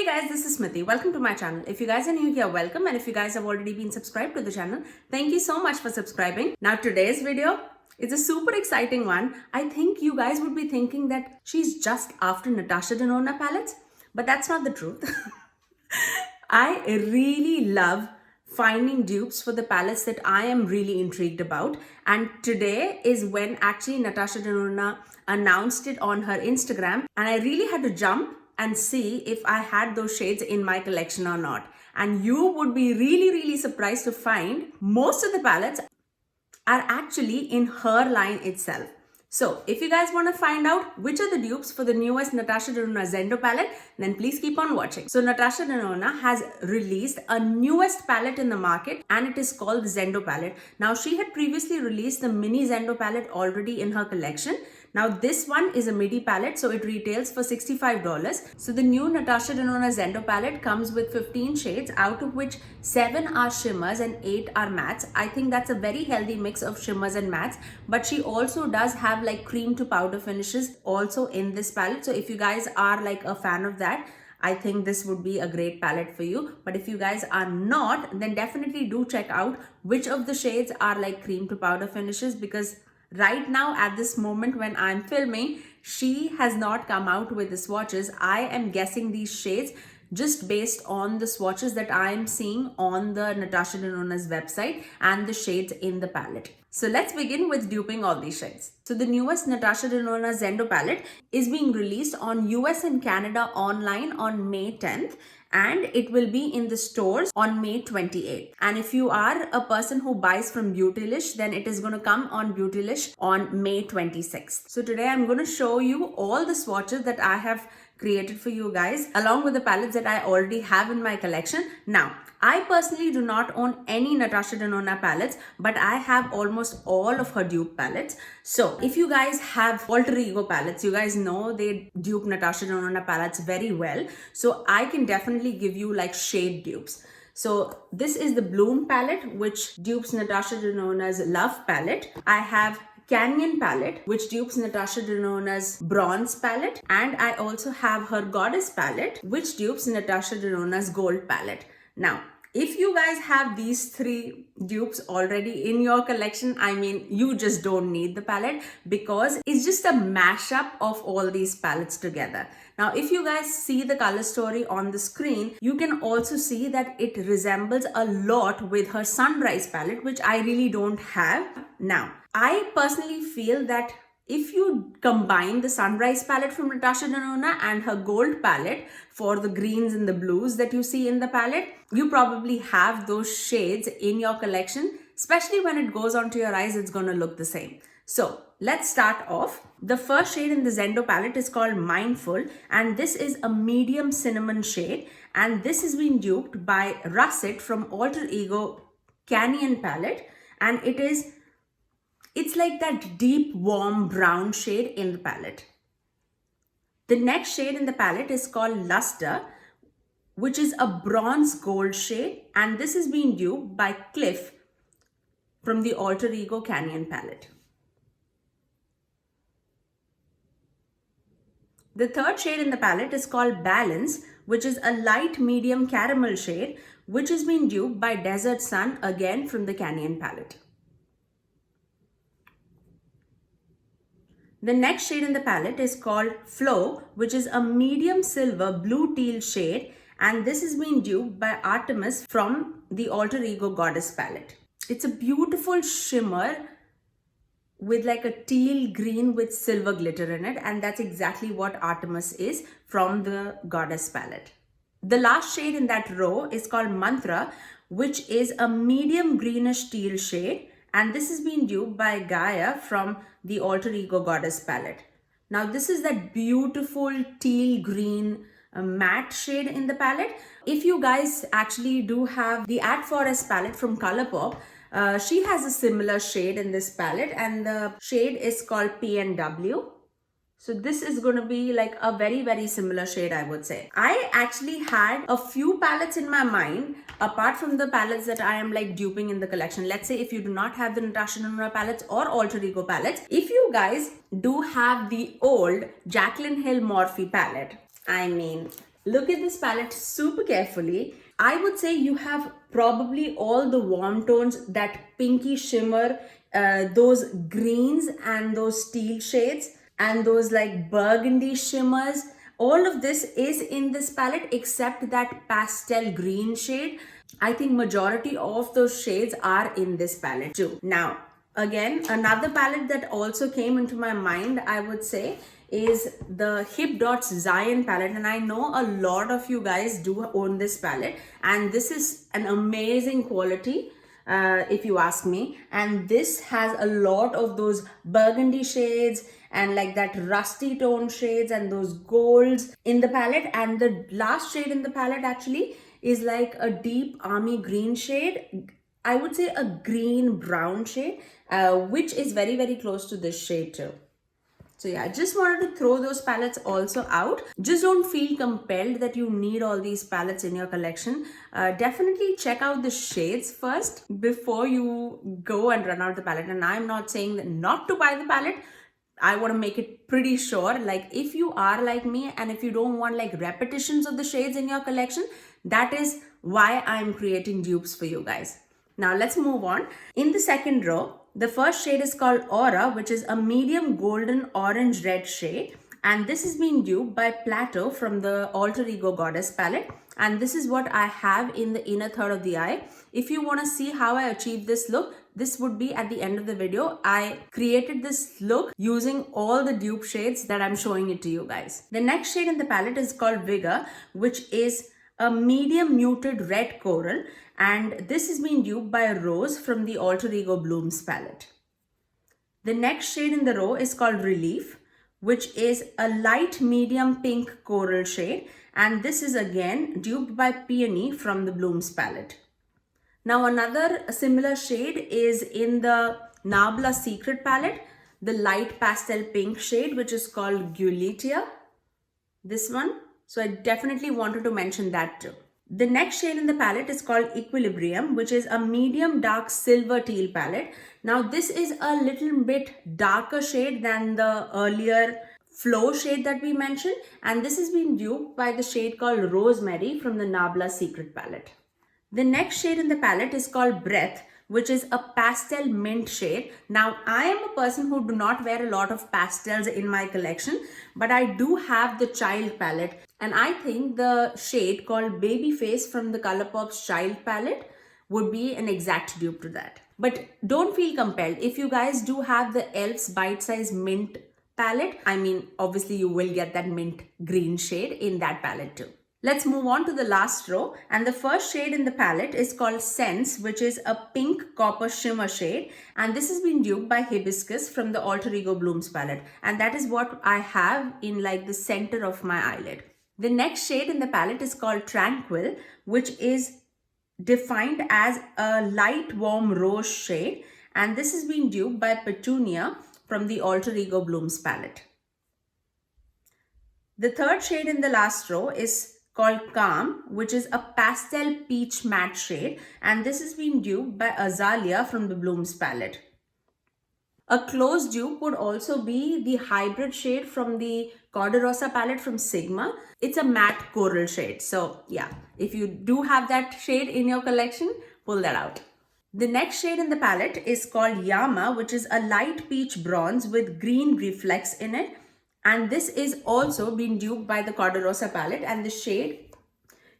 Hey guys, this is Smithy. Welcome to my channel. If you guys are new here, welcome. And if you guys have already been subscribed to the channel, thank you so much for subscribing. Now today's video is a super exciting one. I think you guys would be thinking that she's just after Natasha Denona Palettes, but that's not the truth. I really love finding dupes for the palettes that I am really intrigued about. And today is when actually Natasha Denona announced it on her Instagram. And I really had to jump and see if I had those shades in my collection or not. And you would be really surprised to find most of the palettes are actually in her line itself. So if you guys want to find out which are the dupes for the newest Natasha Denona Zendo palette, then please keep on watching. So Natasha Denona has released a newest palette in the market and it is called the Zendo Palette. Now she had previously released the mini Zendo palette already in her collection. Now this one is a midi palette, so it retails for $65. So the new Natasha Denona Zendo palette comes with 15 shades, out of which 7 are shimmers and 8 are mattes. I think that's a very healthy mix of shimmers and mattes, but she also does have like cream to powder finishes also in this palette. So if you guys are like a fan of that, I think this would be a great palette for you. But if you guys are not, then definitely do check out which of the shades are like cream to powder finishes, because right now at this moment when I'm filming, she has not come out with the swatches. I am guessing these shades just based on the swatches that I am seeing on the Natasha Denona's website and the shades in the palette. So let's begin with duping all these shades. So the newest Natasha Denona Zendo palette is being released on US and Canada online on May 10th. And it will be in the stores on May 28th. And if you are a person who buys from Beautylish, then it is going to come on Beautylish on May 26th. So today I'm going to show you all the swatches that I have created for you guys, along with the palettes that I already have in my collection. Now, I personally do not own any Natasha Denona palettes, but I have almost all of her dupe palettes. So if you guys have alter ego palettes, you guys know they dupe Natasha Denona palettes very well. So I can definitely give you like shade dupes. So this is the Bloom palette, which dupes Natasha Denona's Love palette. I have Canyon palette, which dupes Natasha Denona's Bronze palette. And I also have her Goddess palette, which dupes Natasha Denona's Gold palette. Now, if you guys have these 3 dupes already in your collection, I mean, you just don't need the palette, because it's just a mashup of all these palettes together. Now, if you guys see the color story on the screen, you can also see that it resembles a lot with her Sunrise palette, which I really don't have. Now, I personally feel that if you combine the Sunrise palette from Natasha Denona and her Gold palette for the greens and the blues that you see in the palette, you probably have those shades in your collection. Especially when it goes onto your eyes, it's going to look the same. So let's start off. The first shade in the Zendo palette is called Mindful, and this is a medium cinnamon shade, and this has been duped by Russet from Alter Ego Canyon palette, and it's like that deep warm brown shade in the palette. The next shade in the palette is called Luster, which is a bronze gold shade, and this is being duped by Cliff from the Alter Ego Canyon palette. The third shade in the palette is called Balance, which is a light medium caramel shade, which is being duped by Desert Sun, again from the Canyon palette. The next shade in the palette is called Flow, which is a medium silver blue teal shade, and this is being duped by Artemis from the Alter Ego Goddess palette. It's a beautiful shimmer with like a teal green with silver glitter in it, and that's exactly what Artemis is from the Goddess palette. The last shade in that row is called Mantra, which is a medium greenish teal shade, and this is being duped by Gaia from the Alter Ego Goddess palette. Now this is that beautiful teal green matte shade in the palette. If you guys actually do have the At Forest palette from Colourpop, she has a similar shade in this palette, and the shade is called PNW. So this is going to be like a very similar shade, I would say. I actually had a few palettes in my mind, apart from the palettes that I am like duping in the collection. Let's say if you do not have the Natasha Denona palettes or Alter Ego palettes, if you guys do have the old Jaclyn Hill Morphe palette, I mean, Look at this palette super carefully. I would say you have probably all the warm tones, that pinky shimmer, those greens and those teal shades, and those like burgundy shimmers. All of this is in this palette except that pastel green shade. I think majority of those shades are in this palette too. Now, again, another palette that also came into my mind, I would say, is the Hip Dots Zion palette, and I know a lot of you guys do own this palette, and this is an amazing quality if you ask me. And this has a lot of those burgundy shades and like that rusty tone shades and those golds in the palette. And the last shade in the palette actually is like a deep army green shade. I would say a green brown shade, which is very, very close to this shade too. So yeah, I just wanted to throw those palettes also out. Just don't feel compelled that you need all these palettes in your collection. Definitely check out the shades first before you go and run out the palette. And I'm not saying that not to buy the palette. I want to make it pretty sure, like if you are like me and if you don't want like repetitions of the shades in your collection, that is why I'm creating dupes for you guys. Now let's move on. In the second row, the first shade is called Aura, which is a medium golden orange red shade. And this is being duped by Plateau from the Alter Ego Goddess palette. And this is what I have in the inner third of the eye. If you want to see how I achieved this look, this would be at the end of the video. I created this look using all the dupe shades that I'm showing it to you guys. The next shade in the palette is called Vigor, which is a medium muted red coral, and this is being duped by Rose from the Alter Ego Blooms palette. The next shade in the row is called Relief, which is a light medium pink coral shade, and this is again duped by Peony from the Blooms palette. Now another similar shade is in the Nabla Secret palette, the light pastel pink shade, which is called Gulitia, this one. So I definitely wanted to mention that too. The next shade in the palette is called Equilibrium, which is a medium dark silver teal palette. Now this is a little bit darker shade than the earlier Flow shade that we mentioned, and this has been duped by the shade called Rosemary from the Nabla Secret palette. The next shade in the palette is called Breath, which is a pastel mint shade. Now, I am a person who do not wear a lot of pastels in my collection, but I do have the Child palette, and I think the shade called Babyface from the Colourpop's Child palette would be an exact dupe to that. But don't feel compelled. If you guys do have the Elf's Bite Size Mint palette, I mean, obviously you will get that mint green shade in that palette too. Let's move on to the last row, and the first shade in the palette is called Sense, which is a pink copper shimmer shade, and this has been duped by Hibiscus from the Alter Ego Blooms palette, and that is what I have in like the center of my eyelid. The next shade in the palette is called Tranquil, which is defined as a light warm rose shade, and this has been duped by Petunia from the Alter Ego Blooms palette. The third shade in the last row is called Calm, which is a pastel peach matte shade, and this is being duped by Azalea from the Blooms palette. A close dupe would also be the hybrid shade from the Corderosa palette from Sigma. It's a matte coral shade. So yeah, if you do have that shade in your collection, pull that out. The next shade in the palette is called Yama, which is a light peach bronze with green reflex in it. And this is also being duped by the Corderosa palette, and the shade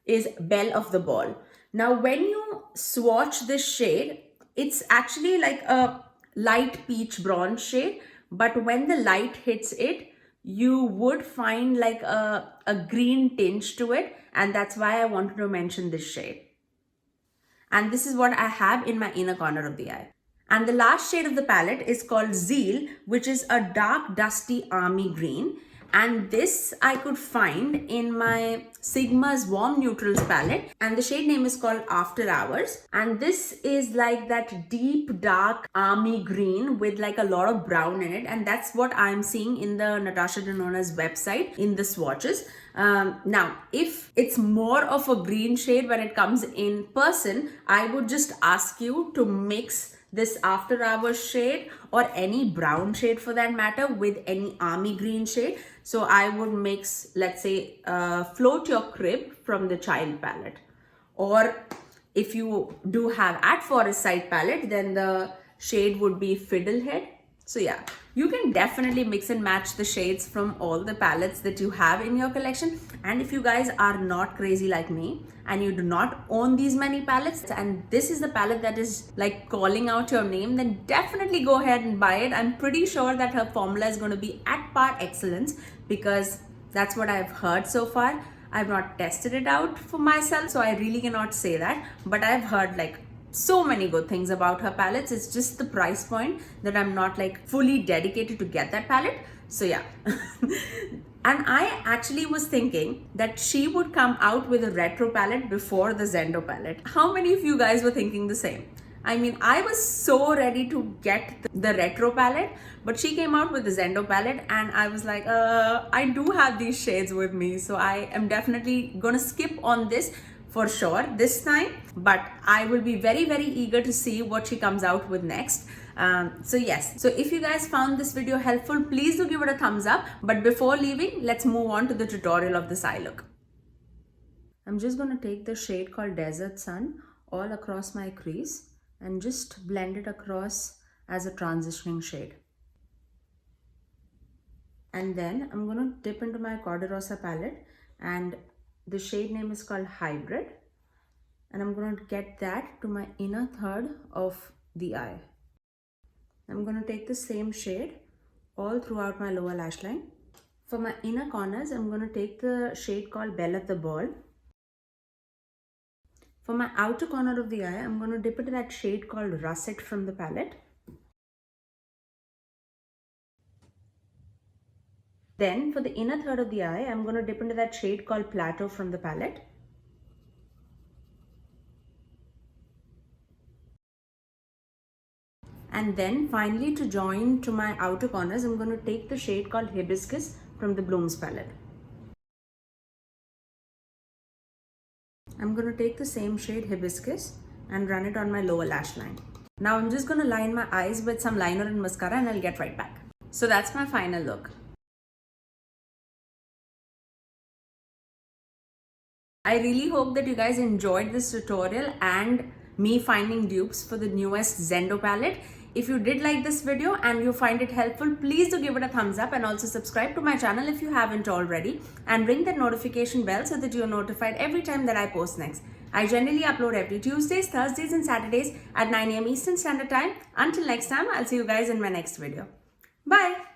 is Belle of the Ball. Now, when you swatch this shade, it's actually like a light peach bronze shade, but when the light hits it, you would find like a green tinge to it, and that's why I wanted to mention this shade. And this is what I have in my inner corner of the eye. And the last shade of the palette is called Zeal, which is a dark dusty army green. And this I could find in my Sigma's Warm Neutrals palette. And the shade name is called After Hours. And this is like that deep dark army green with like a lot of brown in it. And that's what I'm seeing in the Natasha Denona's website in the swatches. Now, if it's more of a green shade when it comes in person, I would just ask you to mix this After Hours shade or any brown shade for that matter with any army green shade. So I would mix, let's say, Float Your Crib from the Child palette. Or if you do have at Forest Side palette, then the shade would be Fiddlehead. So yeah, you can definitely mix and match the shades from all the palettes that you have in your collection. And if you guys are not crazy like me and you do not own these many palettes and this is the palette that is like calling out your name, then definitely go ahead and buy it. I'm pretty sure that her formula is going to be at par excellence because that's what I've heard so far. I've not tested it out for myself, so I really cannot say that, but I've heard like so many good things about her palettes. It's just the price point that I'm not like fully dedicated to get that palette. So yeah. And I actually was thinking that she would come out with a retro palette before the Zendo palette. How many of you guys were thinking the same? I mean, I was so ready to get the retro palette, but she came out with the Zendo palette and I was like, I do have these shades with me, so I am definitely gonna skip on this for sure this time, but I will be very, very eager to see what she comes out with next. So yes, so if you guys found this video helpful, please do give it a thumbs up. But before leaving, let's move on to the tutorial of this eye look. I'm just going to take the shade called Desert Sun all across my crease and just blend it across as a transitioning shade. And then I'm going to dip into my Corderosa palette, and the shade name is called Hybrid, and I'm going to get that to my inner third of the eye. I'm going to take the same shade all throughout my lower lash line. For my inner corners, I'm going to take the shade called Belle at the Ball. For my outer corner of the eye, I'm going to dip into that shade called Russet from the palette. Then for the inner third of the eye, I'm going to dip into that shade called Plateau from the palette. And then finally, to join to my outer corners, I'm going to take the shade called Hibiscus from the Blooms palette. I'm going to take the same shade Hibiscus and run it on my lower lash line. Now I'm just going to line my eyes with some liner and mascara and I'll get right back. So that's my final look. I really hope that you guys enjoyed this tutorial and me finding dupes for the newest Zendo palette. If you did like this video and you find it helpful, please do give it a thumbs up and also subscribe to my channel if you haven't already, and ring that notification bell so that you're notified every time that I post next. I generally upload every Tuesdays, Thursdays and Saturdays at 9 AM Eastern Standard Time. Until next time, I'll see you guys in my next video. Bye!